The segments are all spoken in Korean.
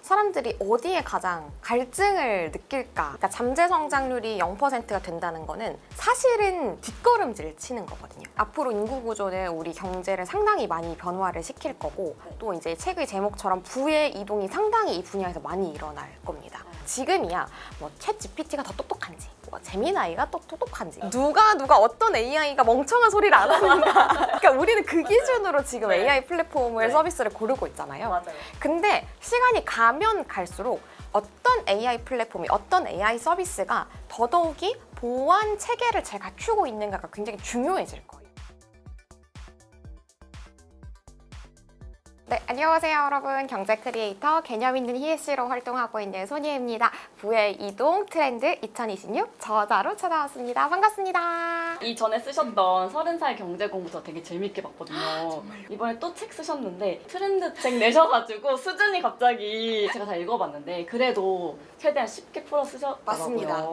사람들이 어디에 가장 갈증을 느낄까? 그러니까 잠재 성장률이 0%가 된다는 거는 사실은 뒷걸음질 치는 거거든요. 앞으로 인구 구조는 우리 경제를 상당히 많이 변화를 시킬 거고, 또 이제 책의 제목처럼 부의 이동이 상당히 이 분야에서 많이 일어날 겁니다. 지금이야 뭐 챗 GPT가 더 똑똑한지, 뭐 제미나이가 또 똑똑한지, 누가 어떤 AI가 멍청한 소리를 안 하는가. 그러니까 우리는 그 기준으로 지금 AI 플랫폼을 서비스를 고르고 있잖아요. 맞아요. 근데 시간이 가면 갈수록 어떤 AI 플랫폼이, 어떤 AI 서비스가 더더욱이 보안 체계를 잘 갖추고 있는가가 굉장히 중요해질 거예요. 네, 안녕하세요 여러분. 경제 크리에이터 개념 있는 ESC로 활동하고 있는 소니입니다. 부의 이동 트렌드 2026 저자로 찾아왔습니다. 반갑습니다. 이전에 쓰셨던 30살 경제 공부 저 되게 재밌게 봤거든요. 이번에 또 책 쓰셨는데 트렌드 책 내셔가지고 수준이 갑자기 제가 다 읽어봤는데 그래도 최대한 쉽게 풀어 쓰셨더라고요. 맞습니다.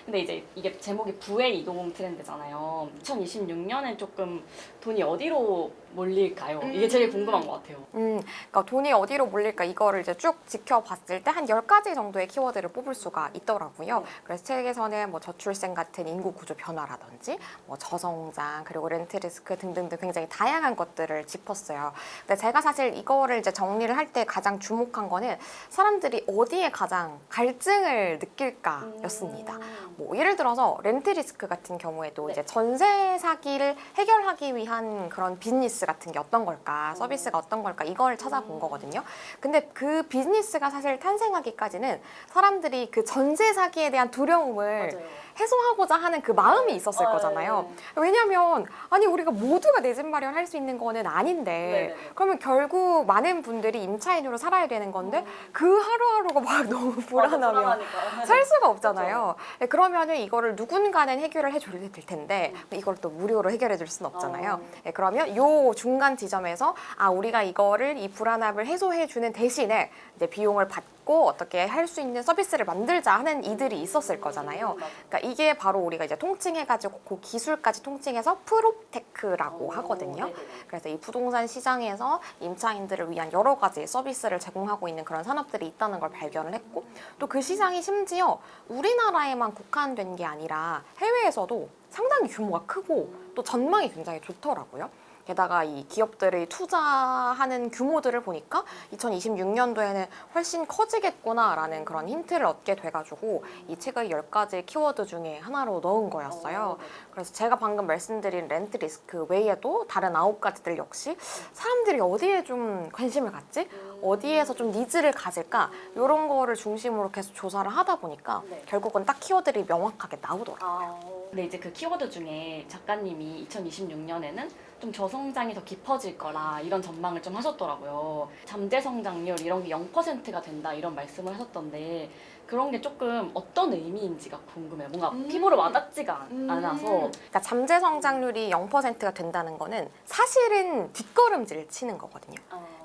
근데 이제 이게 제목이 부의 이동 트렌드잖아요. 2026년엔 조금 돈이 어디로 몰릴까요? 이게 제일 궁금한 것 같아요. 그러니까 돈이 어디로 몰릴까, 이거를 이제 쭉 지켜봤을 때 한 10가지 정도의 키워드를 뽑을 수가 있더라고요. 그래서 책에서는 뭐 저출생 같은 인구 구조 변화라든지 뭐 저성장, 그리고 렌트 리스크 등등등 굉장히 다양한 것들을 짚었어요. 근데 제가 사실 이거를 이제 정리를 할 때 가장 주목한 거는 사람들이 어디에 가장 갈증을 느낄까였습니다. 뭐 예를 들어서 렌트 리스크 같은 경우에도 이제 전세 사기를 해결하기 위한 그런 비즈니스 같은 게 어떤 걸까, 서비스가 어떤 걸까, 이걸 찾아본 거거든요. 근데 그 비즈니스가 사실 탄생하기까지는 사람들이 그 전세 사기에 대한 두려움을 맞아요. 해소하고자 하는 그 마음이 있었을 아, 거잖아요. 네. 왜냐면 아니 우리가 모두가 내 집 마련할 수 있는 거는 아닌데, 네네네. 그러면 결국 많은 분들이 임차인으로 살아야 되는 건데 그 하루하루가 막 너무 불안하면 불안하니까. 살 수가 없잖아요. 네, 그러면은 이거를 누군가는 해결을 해줘야 될 텐데 이걸 또 무료로 해결해 줄 수는 없잖아요. 네, 그러면 요 중간 지점에서 우리가 이거를, 이 불안함을 해소해 주는 대신에 이제 비용을 받고 어떻게 할 수 있는 서비스를 만들자 하는 이들이 있었을 거잖아요. 그러니까 이게 바로 우리가 이제 통칭해가지고 그 기술까지 통칭해서 프롭테크라고 하거든요. 네네네. 그래서 이 부동산 시장에서 임차인들을 위한 여러 가지 서비스를 제공하고 있는 그런 산업들이 있다는 걸 발견을 했고, 또 그 시장이 심지어 우리나라에만 국한된 게 아니라 해외에서도 상당히 규모가 크고 또 전망이 굉장히 좋더라고요. 게다가 이 기업들이 투자하는 규모들을 보니까 2026년도에는 훨씬 커지겠구나라는 그런 힌트를 얻게 돼가지고 이 책을 10가지 키워드 중에 하나로 넣은 거였어요. 그래서 제가 방금 말씀드린 렌트 리스크 외에도 다른 9가지들 역시 사람들이 어디에 좀 관심을 갖지? 어디에서 좀 니즈를 가질까? 이런 거를 중심으로 계속 조사를 하다 보니까 결국은 딱 키워드들이 명확하게 나오더라고요. 근데 이제 그 키워드 중에 작가님이 2026년에는 좀 저성장이 더 깊어질 거라 이런 전망을 좀 하셨더라고요. 잠재 성장률 이런 게 0%가 된다 이런 말씀을 하셨던데 그런 게 조금 어떤 의미인지가 궁금해요. 뭔가 피부로 와닿지가 않아서. 그러니까 잠재 성장률이 0%가 된다는 거는 사실은 뒷걸음질 치는 거거든요.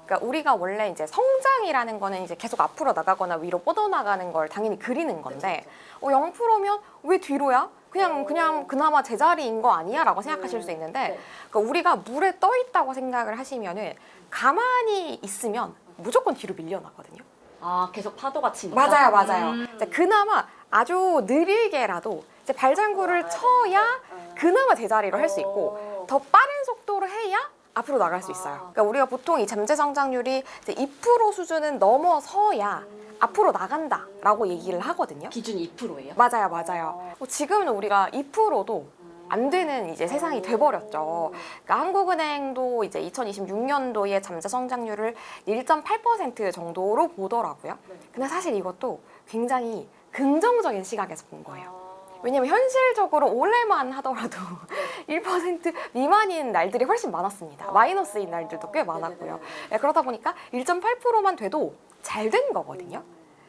그러니까 우리가 원래 이제 성장이라는 거는 이제 계속 앞으로 나가거나 위로 뻗어나가는 걸 당연히 그리는 건데 0%면 왜 뒤로야? 그냥 그나마 제자리인 거 아니야? 라고 생각하실 수 있는데 그러니까 우리가 물에 떠 있다고 생각을 하시면은 가만히 있으면 무조건 뒤로 밀려나거든요. 계속 파도가 치니까. 맞아요. 이제 그나마 아주 느리게라도 이제 발장구를 쳐야 그나마 제자리로 할 수 있고 더 빠른 속도로 해야 앞으로 나갈 수 있어요. 그러니까 우리가 보통 이 잠재 성장률이 이제 2% 수준은 넘어서야 앞으로 나간다라고 얘기를 하거든요. 기준이 2%예요? 맞아요. 지금은 우리가 2%도 안 되는 이제 세상이 돼버렸죠. 그러니까 한국은행도 이제 2026년도에 잠재 성장률을 1.8% 정도로 보더라고요. 근데 사실 이것도 굉장히 긍정적인 시각에서 본 거예요. 왜냐면 현실적으로 올해만 하더라도 1% 미만인 날들이 훨씬 많았습니다. 마이너스인 날들도 꽤 많았고요. 그러다 보니까 1.8%만 돼도 잘 된 거거든요.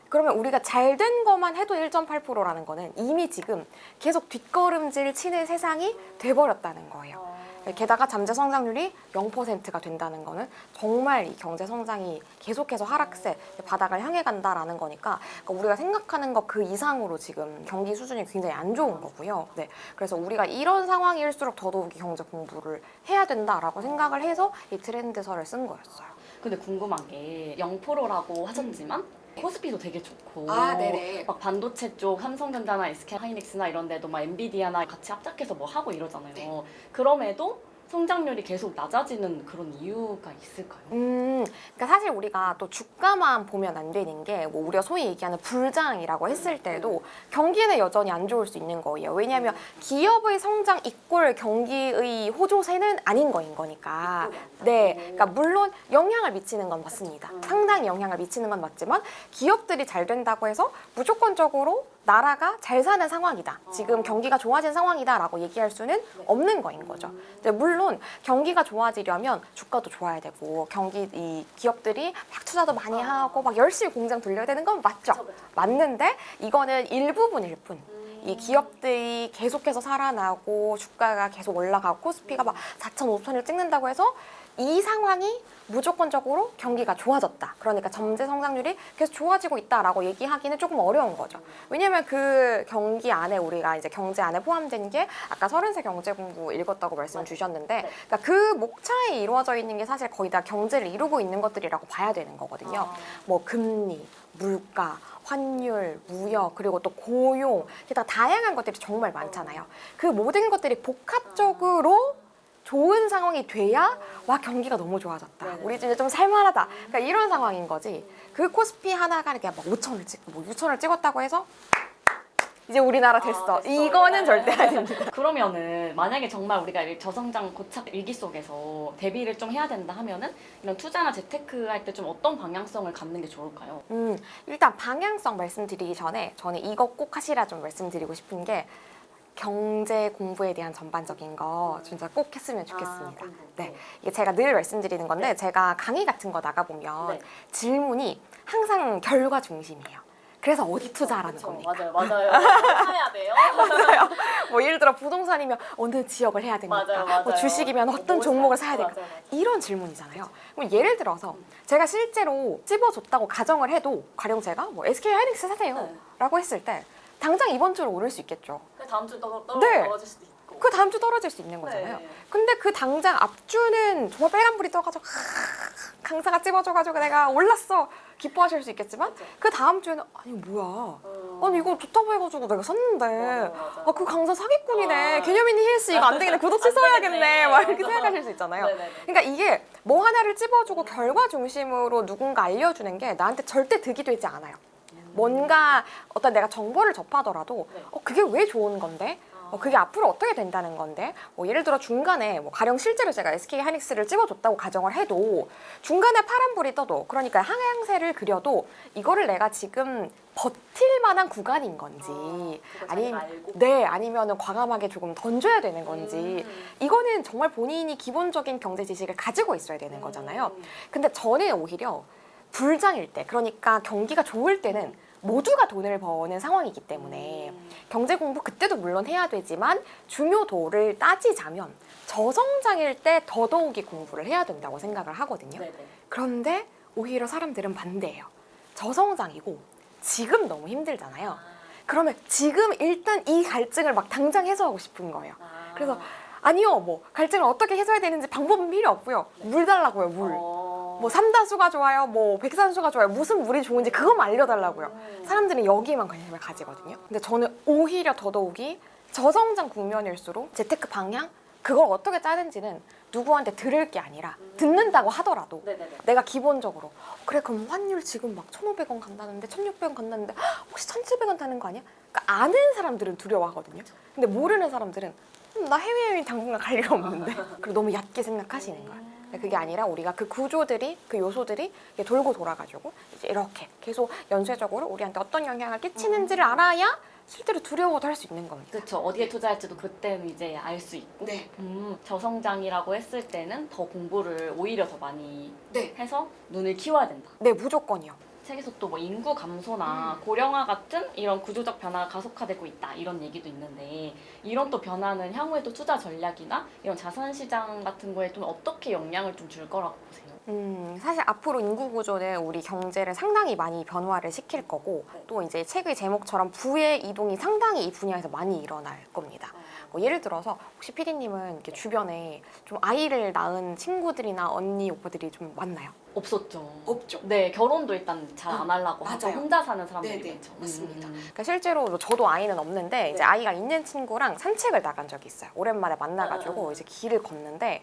그러면 우리가 잘 된 것만 해도 1.8%라는 거는 이미 지금 계속 뒷걸음질 치는 세상이 돼버렸다는 거예요. 게다가 잠재 성장률이 0%가 된다는 거는 정말 이 경제 성장이 계속해서 하락세, 바닥을 향해 간다라는 거니까 우리가 생각하는 것 그 이상으로 지금 경기 수준이 굉장히 안 좋은 거고요. 그래서 우리가 이런 상황일수록 더더욱이 경제 공부를 해야 된다라고 생각을 해서 이 트렌드서를 쓴 거였어요. 근데 궁금한 게 0%라고 하셨지만 코스피도 되게 좋고 네네. 막 반도체 쪽 삼성전자나 SK 하이닉스나 이런 데도 막 엔비디아나 같이 합작해서 뭐 하고 이러잖아요. 네. 그럼에도 성장률이 계속 낮아지는 그런 이유가 있을까요? 그러니까 사실 우리가 또 주가만 보면 안 되는 게 뭐 우리가 소위 얘기하는 불장이라고 했을 때도 경기는 여전히 안 좋을 수 있는 거예요. 왜냐하면 기업의 성장 이꼴 경기의 호조세는 아닌 거인 거니까. 네, 그러니까 물론 영향을 미치는 건 맞습니다. 상당히 영향을 미치는 건 맞지만 기업들이 잘 된다고 해서 무조건적으로 나라가 잘 사는 상황이다. 지금 경기가 좋아진 상황이다라고 얘기할 수는 없는 거인 거죠. 근데 물론 경기가 좋아지려면 주가도 좋아야 되고 이 기업들이 막 투자도 많이 하고 막 열심히 공장 돌려야 되는 건 맞죠. 맞는데 이거는 일부분일 뿐. 이 기업들이 계속해서 살아나고 주가가 계속 올라가고 코스피가 막 4천, 5천을 찍는다고 해서 이 상황이 무조건적으로 경기가 좋아졌다. 그러니까 점재 성장률이 계속 좋아지고 있다라고 얘기하기는 조금 어려운 거죠. 왜냐면 그 경기 안에 우리가 이제 경제 안에 포함된 게 아까 30세 경제 공부 읽었다고 말씀 주셨는데 그러니까 그 목차에 이루어져 있는 게 사실 거의 다 경제를 이루고 있는 것들이라고 봐야 되는 거거든요. 뭐 금리, 물가, 환율, 무역, 그리고 또 고용, 게다가 다양한 것들이 정말 많잖아요. 그 모든 것들이 복합적으로 좋은 상황이 돼야 와 경기가 너무 좋아졌다. 우리 집에 좀 살만하다. 그러니까 이런 상황인 거지. 그 코스피 하나가 이렇게 막 5천을 찍고 뭐 6천을 찍었다고 해서 이제 우리나라 됐어. 이거는 절대 아닙니다. 그러면은 만약에 정말 우리가 이 저성장 고착 위기 속에서 대비를 좀 해야 된다 하면은 이런 투자나 재테크 할 때 좀 어떤 방향성을 갖는 게 좋을까요? 일단 방향성 말씀드리기 전에 저는 이거 꼭 하시라 좀 말씀드리고 싶은 게 경제 공부에 대한 전반적인 거 진짜 꼭 했으면 좋겠습니다. 네, 이게 제가 늘 말씀드리는 건데 제가 강의 같은 거 나가보면 질문이 항상 결과 중심이에요. 그래서 어디 투자하라는 겁니까? 맞아요. 사야 돼요. 맞아요. 뭐 예를 들어 부동산이면 어느 지역을 해야 됩니까? 맞아요. 뭐 주식이면 어떤 종목을 사야 될까? 맞아요. 이런 질문이잖아요. 그럼 예를 들어서 제가 실제로 찝어줬다고 가정을 해도 가령 제가 뭐 SK 하이닉스 사세요 라고 했을 때 당장 이번 주로 오를 수 있겠죠. 다음 주 네. 떨어질 수도 있고. 그 다음 주 떨어질 수 있는 거잖아요. 근데 그 당장 앞주는 정말 빨간불이 떠가지고 강사가 찝어줘가지고 내가 올랐어 기뻐하실 수 있겠지만 그 다음 주에는 아니 뭐야 아니 이거 좋다고 해가지고 내가 샀는데 아, 그 강사 사기꾼이네 개념 있는 힐스 이거 안 되겠네 구독 취소해야겠네 막 이렇게 생각하실 수 있잖아요. 그러니까 이게 뭐 하나를 찝어주고 결과 중심으로 누군가 알려주는 게 나한테 절대 득이 되지 않아요. 뭔가 어떤 내가 정보를 접하더라도 그게 왜 좋은 건데? 그게 앞으로 어떻게 된다는 건데? 뭐 예를 들어 중간에 뭐 가령 실제로 제가 SK 하이닉스를 찍어줬다고 가정을 해도 중간에 파란불이 떠도 그러니까 항양세를 그려도 이거를 내가 지금 버틸 만한 구간인 건지 아니면은 과감하게 조금 던져야 되는 건지 이거는 정말 본인이 기본적인 경제 지식을 가지고 있어야 되는 거잖아요. 근데 저는 오히려 불장일 때 그러니까 경기가 좋을 때는 모두가 돈을 버는 상황이기 때문에 경제 공부 그때도 물론 해야 되지만 중요도를 따지자면 저성장일 때 더더욱이 공부를 해야 된다고 생각을 하거든요. 그런데 오히려 사람들은 반대예요. 저성장이고 지금 너무 힘들잖아요. 그러면 지금 일단 이 갈증을 막 당장 해소하고 싶은 거예요. 그래서 아니요, 뭐 갈증을 어떻게 해소해야 되는지 방법은 필요 없고요. 물 달라고요, 물. 뭐 삼다수가 좋아요, 뭐 백산수가 좋아요, 무슨 물이 좋은지 그것만 알려달라고요. 사람들은 여기에만 관심을 가지거든요. 근데 저는 오히려 더더욱이 저성장 국면일수록 재테크 방향 그걸 어떻게 짜는지는 누구한테 들을 게 아니라 듣는다고 하더라도 내가 기본적으로 그래 그럼 환율 지금 막 1,500원 간다는데 1,600원 간다는데 혹시 1,700원 타는 거 아니야? 그러니까 아는 사람들은 두려워하거든요. 근데 모르는 사람들은 나 해외여행 당분간 갈 일 없는데 그리고 너무 얕게 생각하시는 거야. 그게 아니라 우리가 그 구조들이 그 요소들이 돌고 돌아가지고 이제 이렇게 계속 연쇄적으로 우리한테 어떤 영향을 끼치는지를 알아야 실제로 두려워도 할 수 있는 겁니다. 그렇죠. 어디에 투자할지도 그때는 이제 알 수 있고 저성장이라고 했을 때는 더 공부를 오히려 더 많이 해서 눈을 키워야 된다. 네, 무조건이요. 책에서 또 뭐 인구 감소나 고령화 같은 이런 구조적 변화가 가속화되고 있다 이런 얘기도 있는데 이런 또 변화는 향후에 또 투자 전략이나 이런 자산 시장 같은 거에 좀 어떻게 영향을 좀 줄 거라고 보세요? 사실 앞으로 인구 구조는 우리 경제를 상당히 많이 변화를 시킬 거고 또 이제 책의 제목처럼 부의 이동이 상당히 이 분야에서 많이 일어날 겁니다. 뭐 예를 들어서 혹시 피디님은 이렇게 주변에 좀 아이를 낳은 친구들이나 언니 오빠들이 좀 많나요? 없었죠. 없죠. 네, 결혼도 일단 잘 안 하려고 하고 맞아요. 혼자 사는 사람들이 네네, 많죠. 맞습니다. 그러니까 실제로 저도 아이는 없는데 이제 아이가 있는 친구랑 산책을 나간 적이 있어요. 오랜만에 만나가지고 이제 길을 걷는데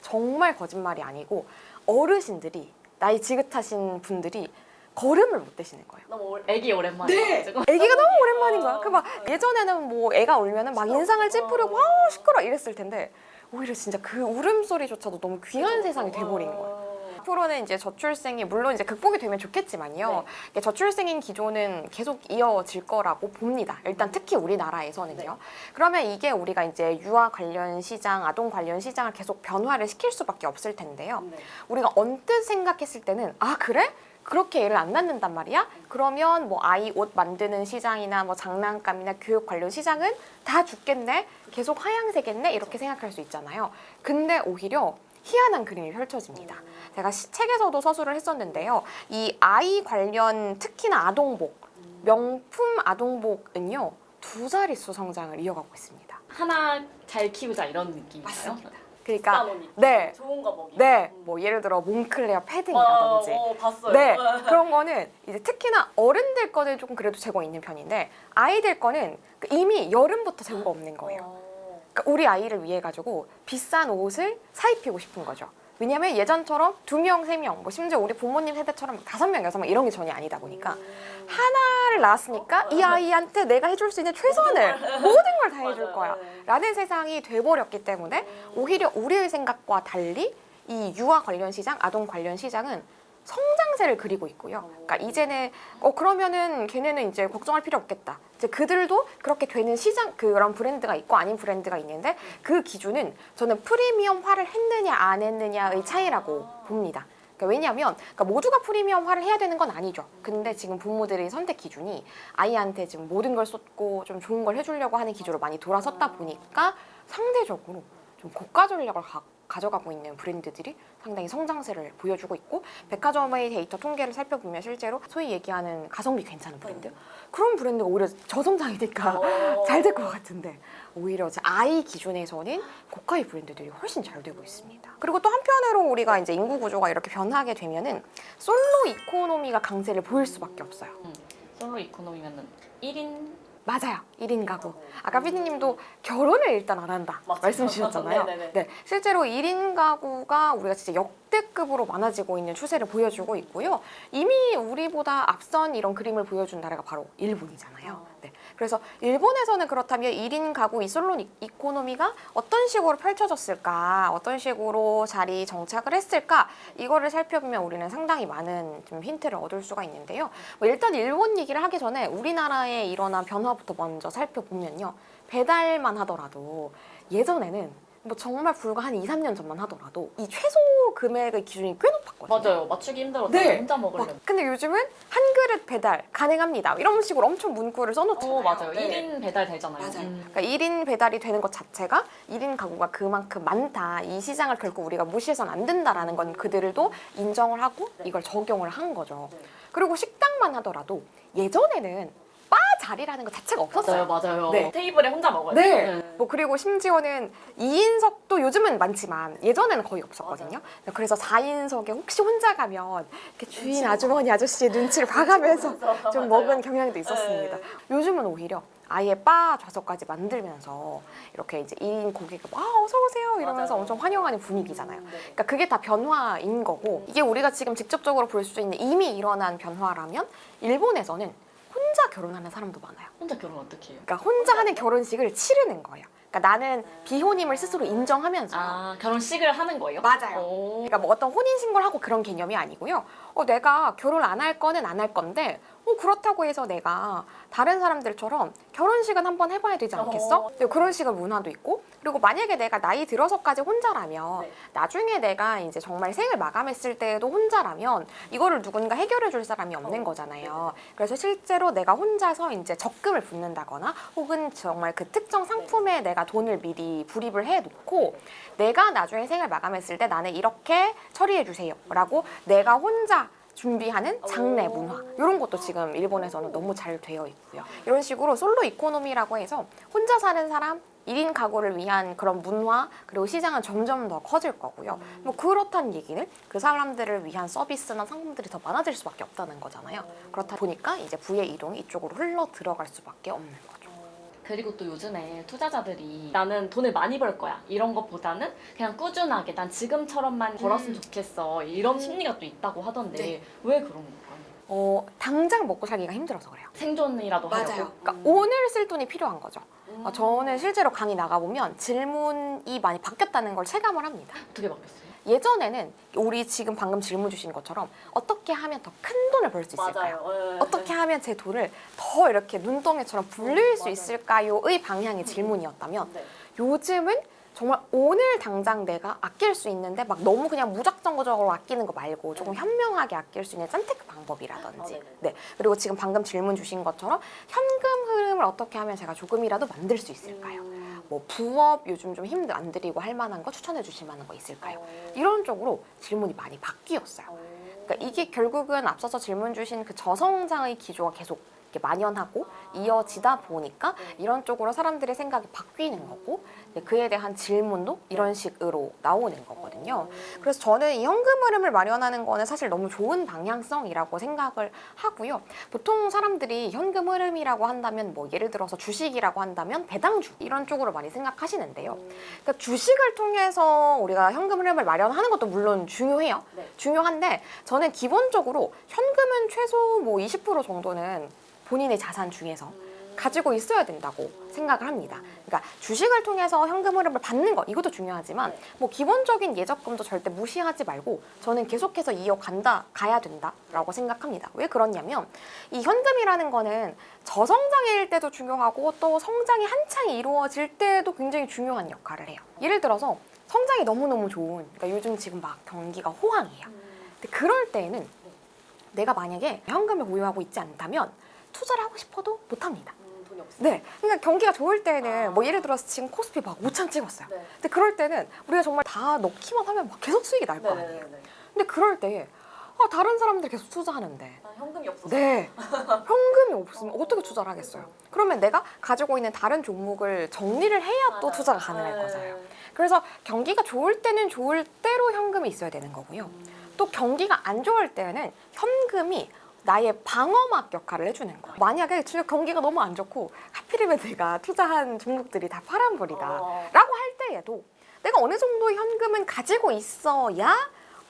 정말 거짓말이 아니고 어르신들이 나이 지긋하신 분들이 걸음을 못 대시는 거예요. 너무 애기 오랜만이어가지고. 아기가 너무 오랜만인 거야. 그 막 예전에는 뭐 애가 울면은 막 인상을 찌푸리고 아우 시끄러 이랬을 텐데 오히려 진짜 그 울음소리조차도 너무 귀한 세상이 돼버린 거예요. 앞으로는 이제 저출생이 물론 이제 극복이 되면 좋겠지만요. 이게 저출생인 기조는 계속 이어질 거라고 봅니다. 일단 특히 우리나라에서는요. 그러면 이게 우리가 이제 유아 관련 시장, 아동 관련 시장을 계속 변화를 시킬 수밖에 없을 텐데요. 우리가 언뜻 생각했을 때는 아 그래? 그렇게 애를 안 낳는단 말이야? 그러면 뭐 아이 옷 만드는 시장이나 뭐 장난감이나 교육 관련 시장은 다 죽겠네? 계속 하향세겠네? 이렇게 생각할 수 있잖아요. 근데 오히려 희한한 그림이 펼쳐집니다. 제가 책에서도 서술을 했었는데요. 이 아이 관련 특히나 아동복, 명품 아동복은요. 2자릿수 성장을 이어가고 있습니다. 하나 잘 키우자 이런 느낌인가요? 맞습니다. 그러니까 비싸노니. 네. 좋은 거 먹이. 네, 뭐 예를 들어 몽클레어 패딩이라든지 봤어요. 네, 그런 거는 이제 특히나 어른들 거는 조금 그래도 재고가 있는 편인데 아이들 거는 이미 여름부터 재고가 없는 거예요. 그러니까 우리 아이를 위해 가지고 비싼 옷을 사입히고 싶은 거죠. 왜냐면 예전처럼 2명, 3명, 뭐 심지어 우리 부모님 세대처럼 5명, 6명 이런 게 전혀 아니다 보니까 하나를 낳았으니까 이 아이한테 내가 해줄 수 있는 최선을 모든 걸 다 해줄 거야 라는 세상이 돼버렸기 때문에 오히려 우리의 생각과 달리 이 유아 관련 시장, 아동 관련 시장은 성장세를 그리고 있고요. 그러니까 이제는 그러면은 걔네는 이제 걱정할 필요 없겠다. 이제 그들도 그렇게 되는 시장 그런 브랜드가 있고 아닌 브랜드가 있는데 그 기준은 저는 프리미엄화를 했느냐 안 했느냐의 차이라고 봅니다. 그러니까 왜냐하면 모두가 프리미엄화를 해야 되는 건 아니죠. 근데 지금 부모들의 선택 기준이 아이한테 지금 모든 걸 쏟고 좀 좋은 걸 해주려고 하는 기조로 많이 돌아섰다 보니까 상대적으로 좀 고가 전략을 가져가고 있는 브랜드들이 상당히 성장세를 보여주고 있고 백화점의 데이터 통계를 살펴보면 실제로 소위 얘기하는 가성비 괜찮은 브랜드 그런 브랜드가 오히려 저성장이니까 잘 될 것 같은데 오히려 아이 기준에서는 고가의 브랜드들이 훨씬 잘 되고 있습니다. 그리고 또 한편으로 우리가 이제 인구 구조가 이렇게 변하게 되면은 솔로 이코노미가 강세를 보일 수밖에 없어요. 솔로 이코노미면은 1인 맞아요. 1인 가구. 아까 피디님도 결혼을 일단 안 한다 말씀 주셨잖아요. 네네네. 네, 실제로 1인 가구가 우리가 진짜 역대급으로 많아지고 있는 추세를 보여주고 있고요. 이미 우리보다 앞선 이런 그림을 보여준 나라가 바로 일본이잖아요. 네, 그래서 일본에서는 그렇다면 1인 가구 이 솔로 이코노미가 어떤 식으로 펼쳐졌을까, 어떤 식으로 자리 정착을 했을까 이거를 살펴보면 우리는 상당히 많은 좀 힌트를 얻을 수가 있는데요. 일단 일본 얘기를 하기 전에 우리나라에 일어난 변화부터 먼저 살펴보면요. 배달만 하더라도 예전에는 뭐 정말 불과 한 2, 3년 전만 하더라도 이 최소 금액의 기준이 꽤 높았거든요. 맞아요. 맞추기 힘들었어요. 네. 혼자 먹으려면. 근데 요즘은 한 그릇 배달 가능합니다. 이런 식으로 엄청 문구를 써놓잖아요. 맞아요. 네. 1인 배달 되잖아요. 맞아요. 그러니까 1인 배달이 되는 것 자체가 1인 가구가 그만큼 많다. 이 시장을 결코 우리가 무시해서는 안 된다라는 건 그들도 인정을 하고 이걸 적용을 한 거죠. 네. 그리고 식당만 하더라도 예전에는 바 자리라는 것 자체가 없었어요. 맞아요. 네. 테이블에 혼자 먹어요. 네. 뭐 그리고 심지어는 2인석도 요즘은 많지만 예전에는 거의 없었거든요. 그래서 4인석에 혹시 혼자 가면 이렇게 주인 아주머니 아저씨의 눈치를 봐가면서 좀 먹은 경향도 있었습니다. 요즘은 오히려 아예 바 좌석까지 만들면서 이렇게 이제 1인 고객이 어서 오세요 이러면서 맞아요. 엄청 환영하는 분위기잖아요. 그러니까 그게 다 변화인 거고 이게 우리가 지금 직접적으로 볼 수 있는 이미 일어난 변화라면 일본에서는 혼자 결혼하는 사람도 많아요. 혼자 결혼 어떻게 해요? 그러니까 혼자 하는 결혼식을 치르는 거예요. 그러니까 나는 비혼임을 스스로 인정하면서 결혼식을 하는 거예요? 맞아요. 오. 그러니까 뭐 어떤 혼인 신고를 하고 그런 개념이 아니고요. 내가 결혼 안 할 거는 안 할 건데 그렇다고 해서 내가 다른 사람들처럼 결혼식은 한번 해봐야 되지 않겠어? 그런 식의 문화도 있고 그리고 만약에 내가 나이 들어서까지 혼자라면 네. 나중에 내가 이제 정말 생을 마감했을 때에도 혼자라면 이거를 누군가 해결해 줄 사람이 없는 거잖아요. 그래서 실제로 내가 혼자서 이제 적금을 붓는다거나 혹은 정말 그 특정 상품에 내가 돈을 미리 불입을 해놓고 내가 나중에 생을 마감했을 때 나는 이렇게 처리해 주세요 라고 내가 혼자 준비하는 장례 문화 이런 것도 지금 일본에서는 너무 잘 되어 있고요. 이런 식으로 솔로 이코노미라고 해서 혼자 사는 사람 1인 가구를 위한 그런 문화 그리고 시장은 점점 더 커질 거고요. 뭐 그렇다는 얘기는 그 사람들을 위한 서비스나 상품들이 더 많아질 수밖에 없다는 거잖아요. 그렇다 보니까 이제 부의 이동이 이쪽으로 흘러 들어갈 수밖에 없는 거죠. 그리고 또 요즘에 투자자들이 나는 돈을 많이 벌 거야 이런 것보다는 그냥 꾸준하게 난 지금처럼만 벌었으면 좋겠어 이런 심리가 또 있다고 하던데 네. 왜 그런 걸까요? 당장 먹고 살기가 힘들어서 그래요. 생존이라도 하려고? 그러니까 오늘 쓸 돈이 필요한 거죠. 저는 실제로 강의 나가보면 질문이 많이 바뀌었다는 걸 체감을 합니다. 어떻게 바뀌었어요? 예전에는 우리 지금 방금 질문 주신 것처럼 어떻게 하면 더 큰 돈을 벌 수 있을까요? 맞아요. 어떻게 하면 제 돈을 더 이렇게 눈덩이처럼 불릴 수 맞아요. 있을까요?의 방향의 질문이었다면 네. 요즘은 정말 오늘 당장 내가 아낄 수 있는데 막 너무 그냥 무작정적으로 아끼는 거 말고 조금 현명하게 아낄 수 있는 선택 방법이라든지 네네. 네 그리고 지금 방금 질문 주신 것처럼 현금 흐름을 어떻게 하면 제가 조금이라도 만들 수 있을까요? 뭐 부업 요즘 좀 힘들 안 드리고 할 만한 거 추천해 주실 만한 거 있을까요? 이런 쪽으로 질문이 많이 바뀌었어요. 그러니까 이게 결국은 앞서서 질문 주신 그 저성장의 기조가 계속 이렇게 만연하고 이어지다 보니까 이런 쪽으로 사람들의 생각이 바뀌는 거고 그에 대한 질문도 이런 식으로 나오는 거거든요. 그래서 저는 이 현금 흐름을 마련하는 거는 사실 너무 좋은 방향성이라고 생각을 하고요. 보통 사람들이 현금 흐름이라고 한다면 뭐 예를 들어서 주식이라고 한다면 배당주 이런 쪽으로 많이 생각하시는데요. 그러니까 주식을 통해서 우리가 현금 흐름을 마련하는 것도 물론 중요해요. 네. 중요한데 저는 기본적으로 현금은 최소 뭐 20% 정도는 본인의 자산 중에서 가지고 있어야 된다고 생각을 합니다. 그러니까 주식을 통해서 현금 흐름을 받는 거 이것도 중요하지만 뭐 기본적인 예적금도 절대 무시하지 말고 저는 계속해서 가야 된다라고 생각합니다. 왜 그러냐면 이 현금이라는 거는 저성장일 때도 중요하고 또 성장이 한창 이루어질 때도 굉장히 중요한 역할을 해요. 예를 들어서 성장이 너무너무 좋은 그러니까 요즘 지금 막 경기가 호황이에요. 근데 그럴 때에는 내가 만약에 현금을 보유하고 있지 않다면 투자를 하고 싶어도 못합니다. 돈이 없어요. 네, 그러니까 경기가 좋을 때는 뭐 예를 들어서 지금 코스피 막 5천 찍었어요. 네. 근데 그럴 때는 우리가 정말 다 넣기만 하면 막 계속 수익이 날 거 아니에요. 근데 그럴 때 다른 사람들 계속 투자하는데 현금이 없어서. 네, 현금이 없으면 어떻게 투자를 하겠어요? 그러면 내가 가지고 있는 다른 종목을 정리를 해야 또 투자가 가능할 거잖아요. 그래서 경기가 좋을 때는 좋을 대로 현금이 있어야 되는 거고요. 또 경기가 안 좋을 때는 현금이 나의 방어막 역할을 해주는 거예요. 만약에 진짜 경기가 너무 안 좋고 하필이면 내가 투자한 종목들이 다 파란불이다 라고 할 때에도 내가 어느 정도의 현금은 가지고 있어야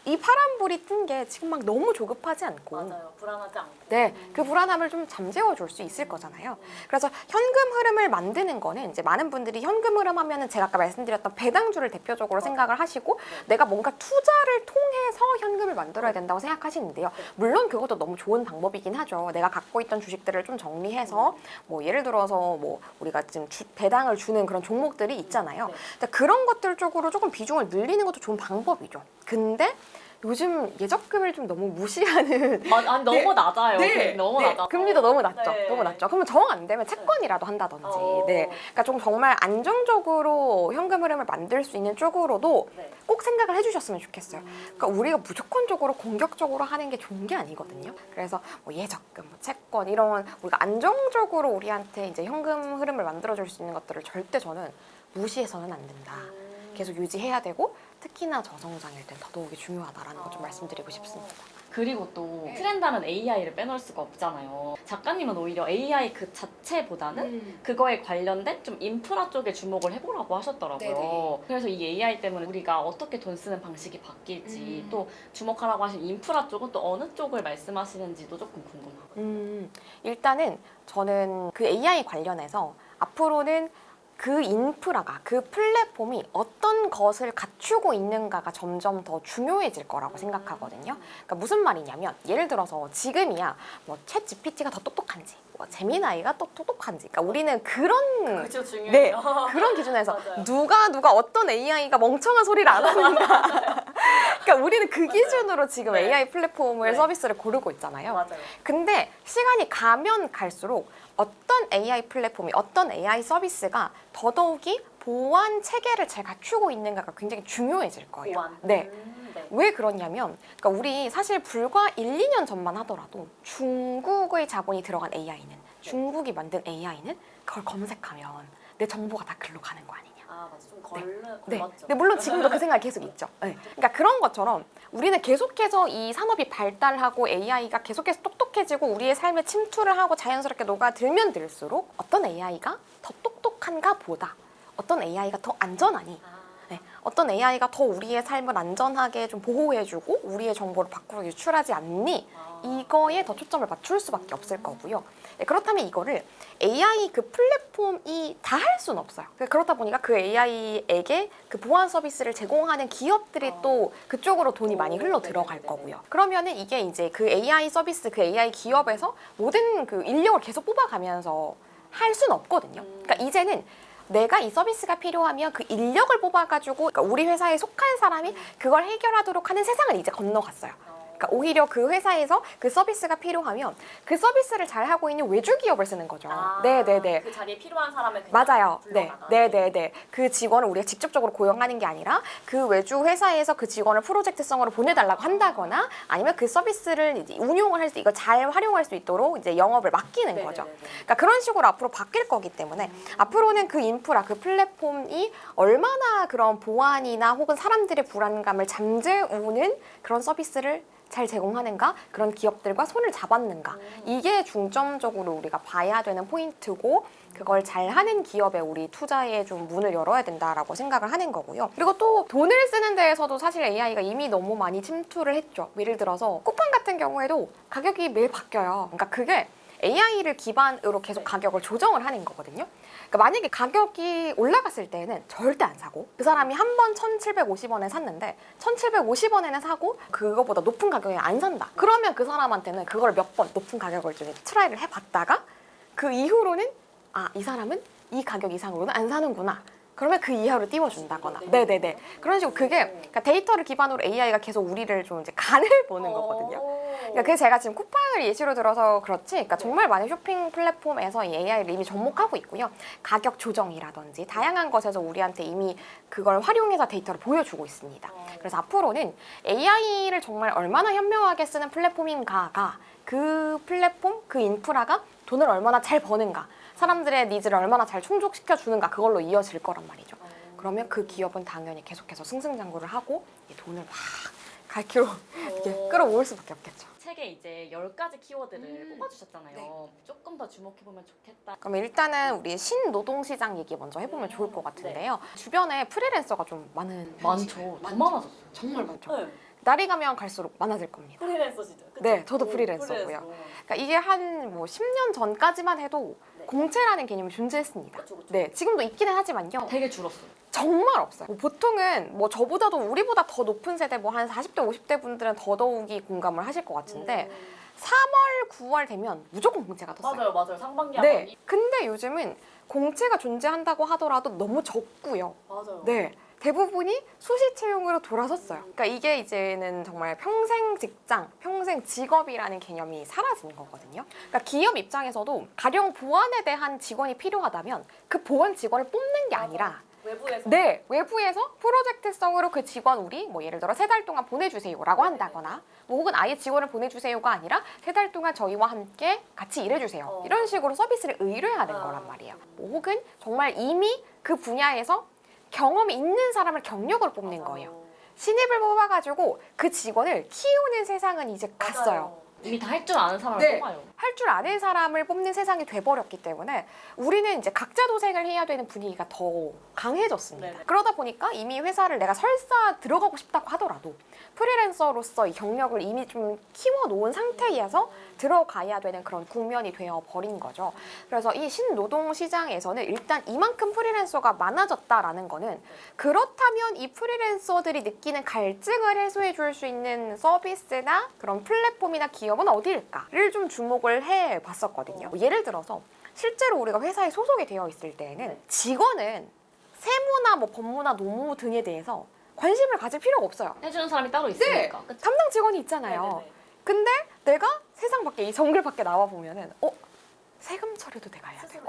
이 파란불이 뜬 게 지금 막 너무 조급하지 않고 맞아요. 불안하지 않고. 네, 그 불안함을 좀 잠재워 줄 수 있을 거잖아요. 그래서 현금 흐름을 만드는 거는 이제 많은 분들이 현금 흐름 하면은 제가 아까 말씀드렸던 배당주를 대표적으로 생각을 하시고 내가 뭔가 투자를 통해서 현금을 만들어야 된다고 생각하시는데요. 물론 그것도 너무 좋은 방법이긴 하죠. 내가 갖고 있던 주식들을 좀 정리해서 뭐 예를 들어서 뭐 우리가 지금 배당을 주는 그런 종목들이 있잖아요. 근데 그런 것들 쪽으로 조금 비중을 늘리는 것도 좋은 방법이죠. 근데 요즘 예적금을 좀 너무 무시하는 아니 너무 낮아요. 너무 낮아. 금리도 너무 낮죠. 네. 너무 낮죠. 그러면 정 안 되면 채권이라도 한다든지. 네. 그러니까 좀 정말 안정적으로 현금 흐름을 만들 수 있는 쪽으로도 꼭 생각을 해주셨으면 좋겠어요. 그러니까 우리가 무조건적으로 공격적으로 하는 게 좋은 게 아니거든요. 그래서 뭐 예적금, 뭐 채권 이런 우리가 안정적으로 우리한테 이제 현금 흐름을 만들어줄 수 있는 것들을 절대 저는 무시해서는 안 된다. 계속 유지해야 되고 특히나 저성장일 땐 더더욱이 중요하다라는 거 좀 말씀드리고 싶습니다. 그리고 또 트렌드하면 AI를 빼놓을 수가 없잖아요. 작가님은 오히려 AI 그 자체보다는 그거에 관련된 좀 인프라 쪽에 주목을 해보라고 하셨더라고요. 네네. 그래서 이 AI 때문에 우리가 어떻게 돈 쓰는 방식이 바뀔지 또 주목하라고 하신 인프라 쪽은 또 어느 쪽을 말씀하시는지도 조금 궁금하고요. 일단은 저는 그 AI 관련해서 앞으로는 그 인프라가 그 플랫폼이 어떤 것을 갖추고 있는가가 점점 더 중요해질 거라고 생각하거든요. 그러니까 무슨 말이냐면 예를 들어서 지금이야 뭐 챗 GPT가 더 똑똑한지 뭐 제미나이가 더 똑똑한지 그러니까 우리는 그런 그렇죠, 중요해요. 네, 그런 기준에서 맞아요. 누가 어떤 AI가 멍청한 소리를 안 하는가 그러니까 우리는 그 기준으로 지금 네. AI 플랫폼을 네. 서비스를 고르고 있잖아요. 맞아요. 근데 시간이 가면 갈수록 어떤 AI 플랫폼이 어떤 AI 서비스가 더더욱이 보안 체계를 잘 갖추고 있는가가 굉장히 중요해질 거예요. 보안. 네. 네. 왜 그러냐면 그러니까 우리 사실 불과 1, 2년 전만 하더라도 중국의 자본이 들어간 AI는 중국이 만든 AI는 그걸 검색하면 내 정보가 다 글로 가는 거 아니냐. 아 맞아, 좀 네. 걸렀죠. 근데 물론 지금도 그 생각이 계속 있죠. 네. 그러니까 그런 것처럼 우리는 계속해서 이 산업이 발달하고 AI가 계속해서 똑똑해지고 우리의 삶에 침투를 하고 자연스럽게 녹아들면 들수록 어떤 AI가 더 똑똑한가 보다 어떤 AI가 더 안전하니 네. 어떤 AI가 더 우리의 삶을 안전하게 좀 보호해주고 우리의 정보를 밖으로 유출하지 않니 이거에 더 초점을 맞출 수밖에 없을 거고요. 네, 그렇다면 이거를 AI 그 플랫폼이 다 할 수는 없어요. 그렇다 보니까 그 AI에게 그 보안 서비스를 제공하는 기업들이 또 그쪽으로 돈이 많이 흘러 들어갈 거고요. 그러면은 이게 이제 그 AI 서비스, 그 AI 기업에서 모든 그 인력을 계속 뽑아가면서 할 수는 없거든요. 그러니까 이제는 내가 이 서비스가 필요하면 그 인력을 뽑아가지고 그러니까 우리 회사에 속한 사람이 그걸 해결하도록 하는 세상을 이제 건너갔어요. 그러니까 오히려 그 회사에서 그 서비스가 필요하면 그 서비스를 잘 하고 있는 외주 기업을 쓰는 거죠. 네네네. 그 자리에 필요한 사람을 그냥 맞아요. 네, 불러다가. 네네네. 그 직원을 우리가 직접적으로 고용하는 게 아니라 그 외주 회사에서 그 직원을 프로젝트성으로 보내달라고 한다거나 아니면 그 서비스를 이제 운용을 할 수, 이걸 잘 활용할 수 있도록 이제 영업을 맡기는 거죠. 네네네네. 그러니까 그런 식으로 앞으로 바뀔 거기 때문에 앞으로는 그 인프라, 그 플랫폼이 얼마나 그런 보안이나 혹은 사람들의 불안감을 잠재우는 그런 서비스를 잘 제공하는가 그런 기업들과 손을 잡았는가 이게 중점적으로 우리가 봐야 되는 포인트고 그걸 잘하는 기업에 우리 투자에 좀 문을 열어야 된다라고 생각을 하는 거고요. 그리고 또 돈을 쓰는 데에서도 사실 AI가 이미 너무 많이 침투를 했죠. 예를 들어서 쿠팡 같은 경우에도 가격이 매일 바뀌어요. 그러니까 그게 AI를 기반으로 계속 가격을 조정을 하는 거거든요. 그러니까 만약에 가격이 올라갔을 때는 절대 안 사고 그 사람이 한 번 1,750원에 샀는데 1,750원에는 사고 그거보다 높은 가격에 안 산다. 그러면 그 사람한테는 그걸 몇 번 높은 가격을 좀 트라이를 해봤다가 그 이후로는 아, 이 사람은 이 가격 이상으로는 안 사는구나. 그러면 그 이하로 띄워준다거나. 네네네. 그런 식으로 그게 그러니까 데이터를 기반으로 AI가 계속 우리를 좀 이제 간을 보는 거거든요. 그러니까 그래서 제가 지금 쿠팡을 예시로 들어서 그렇지, 그러니까 정말 많은 쇼핑 플랫폼에서 이 AI를 이미 접목하고 있고요. 가격 조정이라든지 다양한 것에서 우리한테 이미 그걸 활용해서 데이터를 보여주고 있습니다. 그래서 앞으로는 AI를 정말 얼마나 현명하게 쓰는 플랫폼인가가 그 플랫폼, 그 인프라가 돈을 얼마나 잘 버는가, 사람들의 니즈를 얼마나 잘 충족시켜 주는가 그걸로 이어질 거란 말이죠. 그러면 그 기업은 당연히 계속해서 승승장구를 하고 이 돈을 막 갈 길로 이렇게 끌어모을 수밖에 없겠죠. 책에 이제 10가지 키워드를 뽑아주셨잖아요. 조금 더 주목해보면 좋겠다. 그럼 일단은 우리 신노동시장 얘기 먼저 해보면 좋을 것 같은데요. 주변에 프리랜서가 좀 많은 많죠. 더 많아졌어요. 정말 많죠. 네. 날이 가면 갈수록 많아질 겁니다. 프리랜서시죠? 그쵸? 네, 저도 프리랜서고요. 프리랜서. 그러니까 이게 한 뭐 10년 전까지만 해도 네. 공채라는 개념이 존재했습니다. 그쵸, 그쵸. 네, 지금도 있기는 하지만요. 되게 줄었어요. 정말 없어요. 뭐 보통은 뭐 저보다도 우리보다 더 높은 세대 뭐 한 40대, 50대 분들은 더더욱이 공감을 하실 것 같은데 3월, 9월 되면 무조건 공채가 떴어요. 맞아요. 상반기 네. 한번 근데 요즘은 공채가 존재한다고 하더라도 너무 적고요. 맞아요. 네. 대부분이 수시 채용으로 돌아섰어요. 그러니까 이게 이제는 정말 평생 직장, 평생 직업이라는 개념이 사라진 거거든요. 그러니까 기업 입장에서도 가령 보안에 대한 직원이 필요하다면 그 보안 직원을 뽑는 게 아니라 외부에서 네, 외부에서 프로젝트성으로 그 직원 우리 뭐 예를 들어 3달 동안 보내주세요라고 한다거나 뭐 혹은 아예 직원을 보내주세요가 아니라 3달 동안 저희와 함께 같이 일해주세요. 이런 식으로 서비스를 의뢰하는 거란 말이에요. 뭐 혹은 정말 이미 그 분야에서 경험이 있는 사람을 경력으로 뽑는 거예요. 신입을 뽑아가지고 그 직원을 키우는 세상은 이제 갔어요. 이미 다 할 줄 아는 사람을 네. 뽑아요. 할 줄 아는 사람을 뽑는 세상이 돼버렸기 때문에 우리는 이제 각자 도생을 해야 되는 분위기가 더 강해졌습니다. 네네. 그러다 보니까 이미 회사를 내가 설사 들어가고 싶다고 하더라도 프리랜서로서 이 경력을 이미 좀 키워놓은 상태에서 들어가야 되는 그런 국면이 되어버린 거죠. 그래서 이 신노동 시장에서는 일단 이만큼 프리랜서가 많아졌다라는 거는 그렇다면 이 프리랜서들이 느끼는 갈증을 해소해 줄 수 있는 서비스나 그런 플랫폼이나 기업은 어디일까를 좀 주목을 해봤었거든요. 예를 들어서 실제로 우리가 회사에 소속이 되어 있을 때에는 직원은 세무나 뭐 법무나 노무 등에 대해서 관심을 가질 필요가 없어요. 해주는 사람이 따로 있으니까. 그쵸? 담당 직원이 있잖아요. 네네네. 근데 내가 세상 밖에 이 정글 밖에 나와 보면은 세금 처리도 내가 해야 돼. 스스로.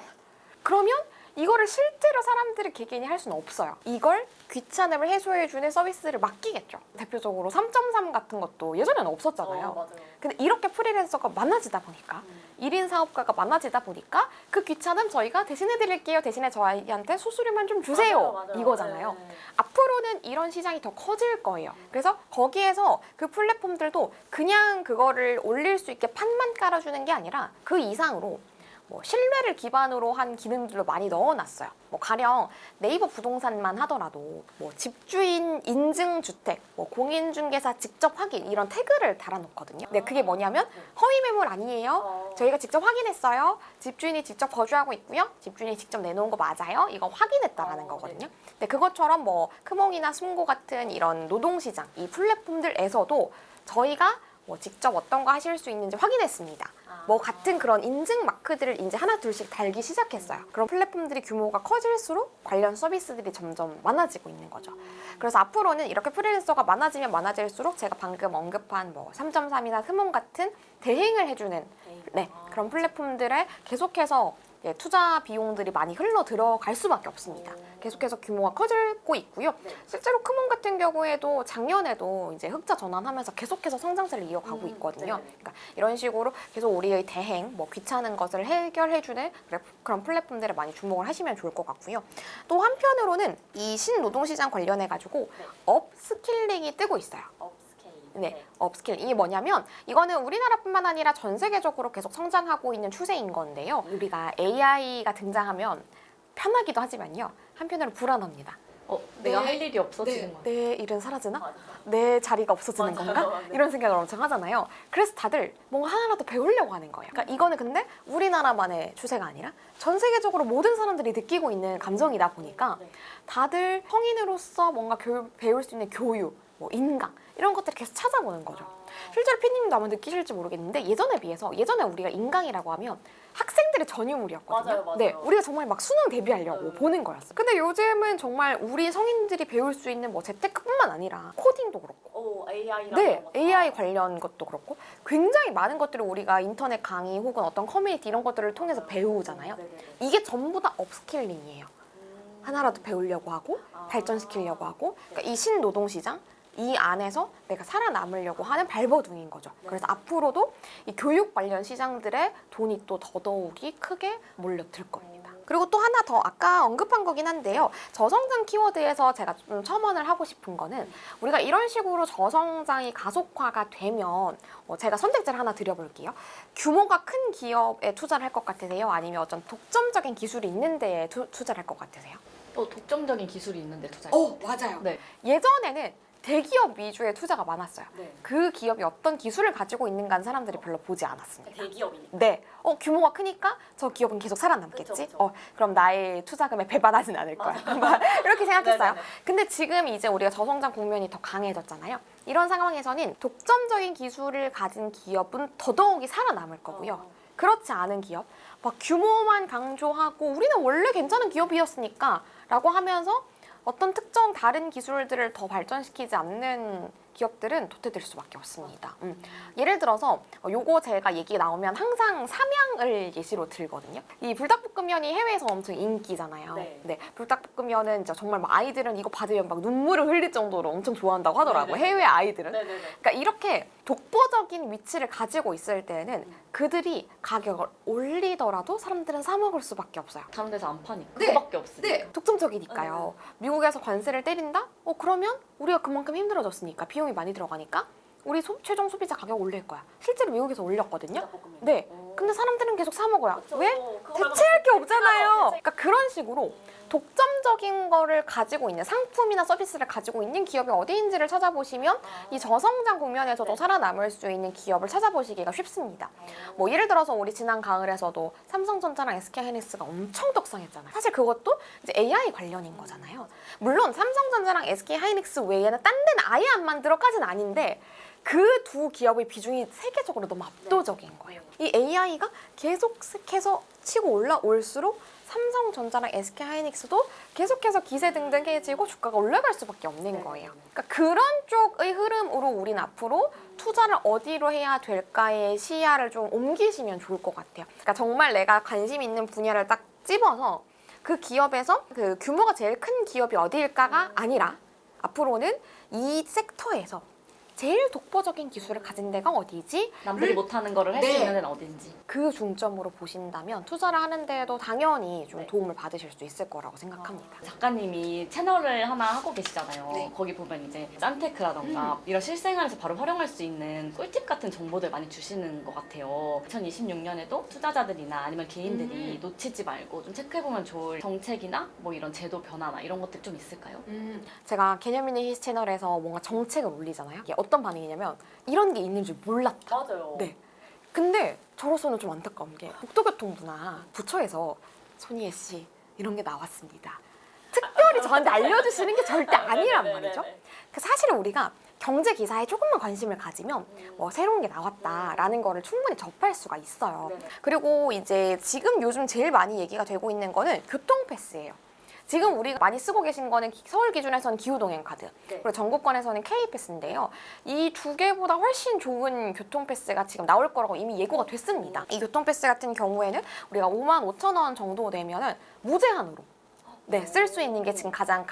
그러면 이거를 실제로 사람들이 개개인이 할 수는 없어요. 이걸 귀찮음을 해소해주는 서비스를 맡기겠죠. 대표적으로 3.3 같은 것도 예전에는 없었잖아요. 맞아요. 근데 이렇게 프리랜서가 많아지다 보니까 1인 사업가가 많아지다 보니까 그 귀찮음 저희가 대신해드릴게요. 대신에 저희한테 수수료만 좀 주세요. 맞아요. 이거잖아요. 네. 앞으로는 이런 시장이 더 커질 거예요. 그래서 거기에서 그 플랫폼들도 그냥 그거를 올릴 수 있게 판만 깔아주는 게 아니라 그 이상으로 뭐 신뢰를 기반으로 한 기능들로 많이 넣어놨어요. 뭐 가령 네이버 부동산만 하더라도 뭐 집주인 인증 주택, 뭐 공인중개사 직접 확인 이런 태그를 달아놓거든요. 근데 그게 뭐냐면 허위 매물 아니에요. 저희가 직접 확인했어요. 집주인이 직접 거주하고 있고요. 집주인이 직접 내놓은 거 맞아요. 이거 확인했다라는 거거든요. 근데 그것처럼 뭐 크몽이나 숨고 같은 이런 노동시장 이 플랫폼들에서도 저희가 뭐 직접 어떤 거 하실 수 있는지 확인했습니다. 뭐 같은 그런 인증 마크들을 이제 하나 둘씩 달기 시작했어요. 그런 플랫폼들이 규모가 커질수록 관련 서비스들이 점점 많아지고 있는 거죠. 그래서 앞으로는 이렇게 프리랜서가 많아지면 많아질수록 제가 방금 언급한 뭐 3.3이나 크몽 같은 대행을 해주는 그런 플랫폼들에 계속해서 투자 비용들이 많이 흘러 들어갈 수밖에 없습니다. 계속해서 규모가 커지고 있고요. 실제로 크몽 같은 경우에도 작년에도 이제 흑자 전환하면서 계속해서 성장세를 이어가고 있거든요. 그러니까 이런 식으로 계속 우리의 대행, 뭐 귀찮은 것을 해결해주는 그런 플랫폼들을 많이 주목을 하시면 좋을 것 같고요. 또 한편으로는 이 신노동시장 관련해가지고 업스킬링이 뜨고 있어요. 네, 업스킬. 이게 뭐냐면 이거는 우리나라뿐만 아니라 전 세계적으로 계속 성장하고 있는 추세인 건데요. 우리가 AI가 등장하면 편하기도 하지만요. 한편으로 불안합니다. 내가 할 일이 없어지는 거야. 내 일은 사라지나? 내 자리가 없어지는 건가? 이런 생각을 엄청 하잖아요. 그래서 다들 뭔가 하나라도 배우려고 하는 거예요. 그러니까 이거는 근데 우리나라만의 추세가 아니라 전 세계적으로 모든 사람들이 느끼고 있는 감정이다 보니까 다들 성인으로서 뭔가 배울 수 있는 교육, 뭐 인강 이런 것들을 계속 찾아보는 거죠. 실제로 피디님도 아마 느끼실지 모르겠는데 예전에 비해서 예전에 우리가 인강이라고 하면 학생들의 전유물이었거든요. 맞아요. 네, 우리가 정말 막 수능 대비하려고 보는 거였어요. 근데 요즘은 정말 우리 성인들이 배울 수 있는 뭐 재테크뿐만 아니라 코딩도 그렇고 AI랑 AI 관련 것도 그렇고 굉장히 많은 것들을 우리가 인터넷 강의 혹은 어떤 커뮤니티 이런 것들을 통해서 배우잖아요. 이게 전부 다 업스킬링이에요. 하나라도 배우려고 하고 발전시키려고 하고 그러니까 이 신노동시장 이 안에서 내가 살아남으려고 하는 발버둥인 거죠. 그래서 앞으로도 이 교육 관련 시장들에 돈이 또 더더욱이 크게 몰려들 겁니다. 그리고 또 하나 더 아까 언급한 거긴 한데요. 저성장 키워드에서 제가 좀 첨언을 하고 싶은 거는 우리가 이런 식으로 저성장이 가속화가 되면 제가 선택지를 하나 드려볼게요. 규모가 큰 기업에 투자를 할 것 같으세요? 아니면 어떤 독점적인 기술이 있는 데에 투자를 할 것 같으세요? 독점적인 기술이 있는데 투자해. 맞아요. 네. 예전에는 대기업 위주의 투자가 많았어요. 그 기업이 어떤 기술을 가지고 있는가는 사람들이 별로 보지 않았습니다. 대기업이니까. 네, 규모가 크니까 저 기업은 계속 살아남겠지. 그쵸. 그럼 나의 투자금에 배반하진 않을 거야. 막 이렇게 생각했어요. 네네네. 근데 지금 이제 우리가 저성장 국면이 더 강해졌잖아요. 이런 상황에서는 독점적인 기술을 가진 기업은 더더욱이 살아남을 거고요. 그렇지 않은 기업, 막 규모만 강조하고 우리는 원래 괜찮은 기업이었으니까 라고 하면서 어떤 특정 다른 기술들을 더 발전시키지 않는 기업들은 도태될 수밖에 없습니다. 예를 들어서 요거 제가 얘기 나오면 항상 삼양을 예시로 들거든요. 이 불닭볶음면이 해외에서 엄청 인기잖아요. 네. 불닭볶음면은 진짜 정말 막 아이들은 이거 받으면 막 눈물을 흘릴 정도로 엄청 좋아한다고 하더라고요. 해외 아이들은. 그러니까 이렇게 독보적인 위치를 가지고 있을 때는 그들이 가격을 올리더라도 사람들은 사 먹을 수밖에 없어요. 다른 데서 안 파니까. 네. 그거밖에 없으니까. 독점적이니까요. 미국에서 관세를 때린다? 그러면 우리가 그만큼 힘들어졌으니까 비용이 많이 들어가니까 우리 최종 소비자 가격 올릴 거야. 실제로 미국에서 올렸거든요. 네. 근데 사람들은 계속 사 먹어요. 왜? 대체할 게 없잖아요. 그러니까 그런 식으로 독점적인 거를 가지고 있는 상품이나 서비스를 가지고 있는 기업이 어디인지를 찾아보시면 이 저성장 국면에서도 살아남을 수 있는 기업을 찾아보시기가 쉽습니다. 뭐 예를 들어서 우리 지난 가을에서도 삼성전자랑 SK하이닉스가 엄청 떡상했잖아요. 사실 그것도 이제 AI 관련인 거잖아요. 물론 삼성전자랑 SK하이닉스 외에는 딴 데는 아예 안 만들어까지는 아닌데 그 두 기업의 비중이 세계적으로 너무 압도적인 거예요. 이 AI가 계속해서 치고 올라올수록 삼성전자랑 SK하이닉스도 계속해서 기세등등해지고 주가가 올라갈 수밖에 없는 거예요. 그러니까 그런 쪽의 흐름으로 우리는 앞으로 투자를 어디로 해야 될까의 시야를 좀 옮기시면 좋을 것 같아요. 그러니까 정말 내가 관심 있는 분야를 딱 집어서 그 기업에서 그 규모가 제일 큰 기업이 어디일까가 아니라 앞으로는 이 섹터에서 제일 독보적인 기술을 가진 데가 어디지? 남들이 못하는 거를 할 수 네. 있는 데는 어딘지. 그 중점으로 보신다면 투자를 하는 데에도 당연히 좀 네. 도움을 받으실 수 있을 거라고 생각합니다. 작가님이 채널을 하나 하고 계시잖아요. 네. 거기 보면 이제 짠테크라던가 이런 실생활에서 바로 활용할 수 있는 꿀팁 같은 정보들 많이 주시는 것 같아요. 2026년에도 투자자들이나 아니면 개인들이 놓치지 말고 좀 체크해보면 좋을 정책이나 뭐 이런 제도 변화나 이런 것들 좀 있을까요? 제가 개념 있는 히스 채널에서 뭔가 정책을 올리잖아요. 이게 어떤 반응이냐면 이런 게 있는 줄 몰랐다. 맞아요. 네. 근데 저로서는 좀 안타까운 게 국토교통부나 부처에서 손희애 씨 이런 게 나왔습니다. 특별히 저한테 알려주시는 게 절대 아니란 말이죠. 그 사실은 우리가 경제 기사에 조금만 관심을 가지면 뭐 새로운 게 나왔다라는 거를 충분히 접할 수가 있어요. 네네. 그리고 이제 지금 요즘 제일 많이 얘기가 되고 있는 거는 교통패스예요. 지금 우리가 많이 쓰고 계신 거는 서울 기준에서는 기후동행 카드, 네. 그리고 전국권에서는 K패스인데요. 이 두 개보다 훨씬 좋은 교통패스가 지금 나올 거라고 이미 예고가 됐습니다. 이 교통패스 같은 경우에는 우리가 55,000원 정도 되면은 무제한으로 쓸 수 있는 게 지금 가장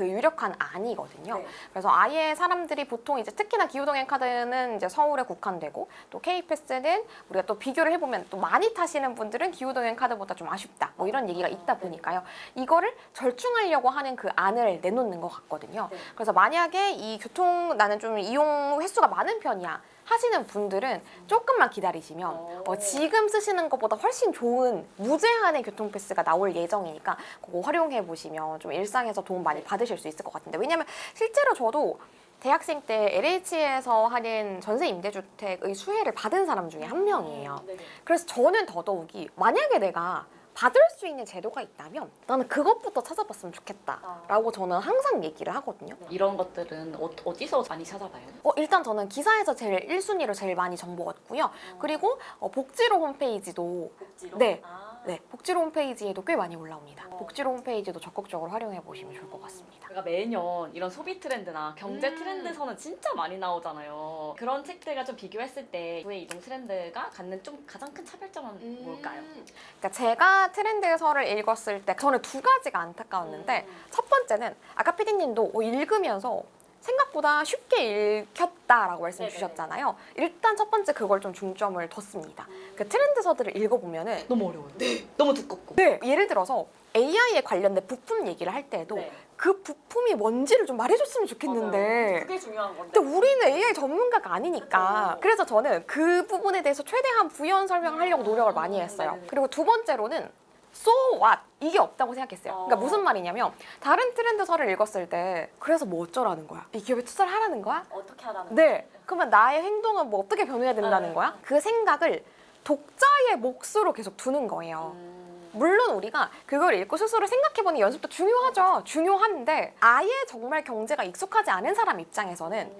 유력한 안이거든요. 네. 그래서 아예 사람들이 보통 이제 특히나 기후동행 카드는 이제 서울에 국한되고 또 K패스는 우리가 또 비교를 해보면 또 많이 타시는 분들은 기후동행 카드보다 좀 아쉽다. 뭐 이런 얘기가 있다 보니까요. 이거를 절충하려고 하는 그 안을 내놓는 것 같거든요. 네. 그래서 만약에 이 교통 나는 좀 이용 횟수가 많은 편이야 하시는 분들은 조금만 기다리시면 지금 쓰시는 것보다 훨씬 좋은 무제한의 교통패스가 나올 예정이니까 그거 활용해 보시면 좀 일상에서 도움 많이 받으실 수 있을 것 같은데, 왜냐면 실제로 저도 대학생 때 LH에서 하는 전세 임대주택의 수혜를 받은 사람 중에 한 명이에요. 네네. 그래서 저는 더더욱이 만약에 내가 받을 수 있는 제도가 있다면 나는 그것부터 찾아봤으면 좋겠다라고 저는 항상 얘기를 하거든요. 이런 것들은 어디서 많이 찾아봐요? 일단 저는 기사에서 제일 1순위로 제일 많이 정보 얻고요. 그리고 복지로 홈페이지도 복지로? 네. 아. 복지로 홈페이지에도 꽤 많이 올라옵니다. 복지로 홈페이지도 적극적으로 활용해 보시면 좋을 것 같습니다. 우리가 매년 이런 소비 트렌드나 경제 트렌드서는 진짜 많이 나오잖아요. 그런 책들과 좀 비교했을 때 부의 이동 트렌드가 갖는 좀 가장 큰 차별점은 뭘까요? 그러니까 제가 트렌드서를 읽었을 때 저는 두 가지가 안타까웠는데 첫 번째는 아까 PD님도 읽으면서 생각보다 쉽게 읽혔다라고 말씀 네네네. 주셨잖아요. 일단 첫 번째 그걸 좀 중점을 뒀습니다. 그 트렌드서들을 읽어보면은 너무 어려워요. 너무 두껍고. 예를 들어서 AI에 관련된 부품 얘기를 할 때도 네. 그 부품이 뭔지를 좀 말해줬으면 좋겠는데 맞아요. 그게 중요한 건데. 근데 우리는 AI 전문가가 아니니까 그쵸. 그래서 저는 그 부분에 대해서 최대한 부연 설명하려고 노력을 많이 했어요. 네네네. 그리고 두 번째로는 so what? 이게 없다고 생각했어요. 그러니까 무슨 말이냐면 다른 트렌드서를 읽었을 때 그래서 뭐 어쩌라는 거야? 이 기업에 투자를 하라는 거야? 어떻게 하라는 네. 그러면 나의 행동은 뭐 어떻게 변해야 된다는 네. 거야? 그 생각을 독자의 몫으로 계속 두는 거예요. 물론 우리가 그걸 읽고 스스로 생각해보는 연습도 중요하죠. 중요한데 아예 정말 경제가 익숙하지 않은 사람 입장에서는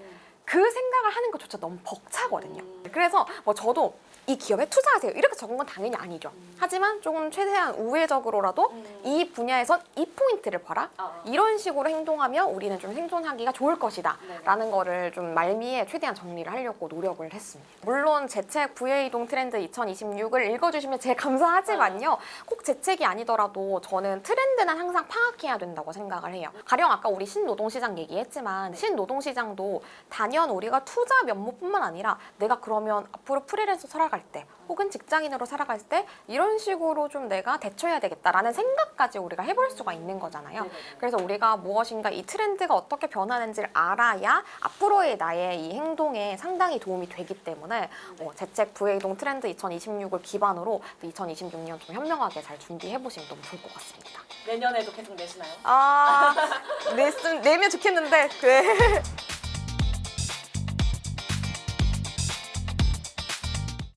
그 생각을 하는 것조차 너무 벅차거든요. 그래서 뭐 저도 이 기업에 투자하세요 이렇게 적은 건 당연히 아니죠. 하지만 조금 최대한 우회적으로라도 이 분야에선 이 포인트를 봐라. 이런 식으로 행동하면 우리는 좀 생존하기가 좋을 것이다 라는 거를 좀 말미에 최대한 정리를 하려고 노력을 했습니다. 물론 제 책 부의 이동 트렌드 2026을 읽어주시면 제일 감사하지만요. 꼭 제 책이 아니더라도 저는 트렌드는 항상 파악해야 된다고 생각을 해요. 가령 아까 우리 신노동시장 얘기했지만 신노동시장도 단연 우리가 투자 면모뿐만 아니라 내가 그러면 앞으로 프리랜서 살아갈 때 혹은 직장인으로 살아갈 때 이런 식으로 좀 내가 대처해야 되겠다라는 생각까지 우리가 해볼 수가 있는 거잖아요. 그래서 우리가 무엇인가 이 트렌드가 어떻게 변하는지를 알아야 앞으로의 나의 이 행동에 상당히 도움이 되기 때문에 제 책 부의 이동 트렌드 2026을 기반으로 2026년 좀 현명하게 잘 준비해보시면 너무 좋을 것 같습니다. 내년에도 계속 내시나요? 내면 좋겠는데